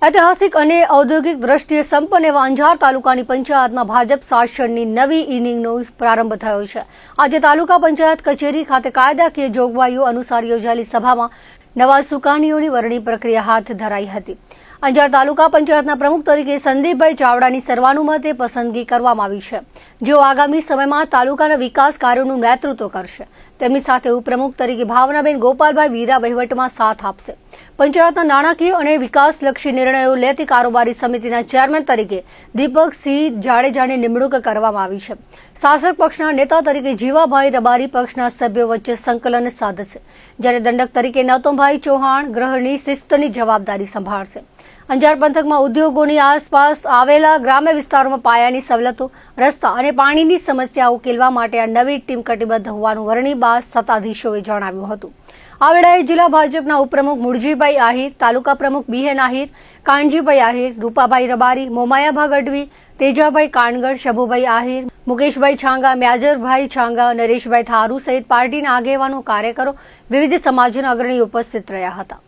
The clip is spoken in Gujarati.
ઐતિહાસિક અને ઔદ્યોગિક દ્રષ્ટિએ સંપન્ન એવા અંજાર તાલુકાની પંચાયતમાં ભાજપ શાસનની નવી ઇનિંગનો પ્રારંભ થયો છે। આજે તાલુકા પંચાયત કચેરી ખાતે કાયદાકીય જોગવાઈઓ અનુસાર યોજાયેલી સભામાં નવા સુકાનીઓની વરણી પ્રક્રિયા હાથ ધરાઈ હતી। અંજાર તાલુકા પંચાયતના પ્રમુખ તરીકે સંદીપભાઈ ચાવડાની સર્વાનુમતે પસંદગી કરવામાં આવી છે, જેઓ આગામી સમયમાં તાલુકાના વિકાસ કાર્યોનું નેતૃત્વ કરશે। તેમની સાથે ઉપપ્રમુખ તરીકે ભાવનાબેન ગોપાલભાઈ વીરા વહીવટમાં સાથ આપશે। પંચાયતના નાણાકીય અને વિકાસલક્ષી નિર્ણયો લેતી કારોબારી સમિતિના ચેરમેન તરીકે દીપકસિંહ જાડેજાની નિમણૂક કરવામાં આવી છે। શાસક પક્ષના નેતા તરીકે જીવાભાઈ રબારી પક્ષના સભ્યો વચ્ચે સંકલન સાધશે, જ્યારે દંડક તરીકે નૌતમભાઈ ચૌહાણ ગૃહની શિસ્તની જવાબદારી સંભાળશે। અંજાર પંથકમાં ઉદ્યોગોની આસપાસ આવેલા ગ્રામ્ય વિસ્તારોમાં પાયાની સવલતો, રસ્તા અને પાણીની સમસ્યા ઉકેલવા માટે આ નવી ટીમ કટિબદ્ધ હોવાનું વરણી બાદ સત્તાધીશોએ જણાવ્યું હતું। આ વેળાએ જિલ્લા ભાજપના ઉપપ્રમુખ મુળજીભાઈ આહિર, તાલુકા પ્રમુખ બીએન આહિર, કાનજીભાઈ આહિર, રૂપાભાઈ રબારી, મોમાયાભા ગઢવી, તેજાભાઈ કાનગડ, શભુભાઈ આહિર, મુકેશભાઈ છાંગા, મ્યાજરભાઈ છાંગા, નરેશભાઈ થારુ સહિત પાર્ટીના આગેવાનો, કાર્યકરો, વિવિધ સમાજના અગ્રણીઓ ઉપસ્થિત રહ્યા હતા।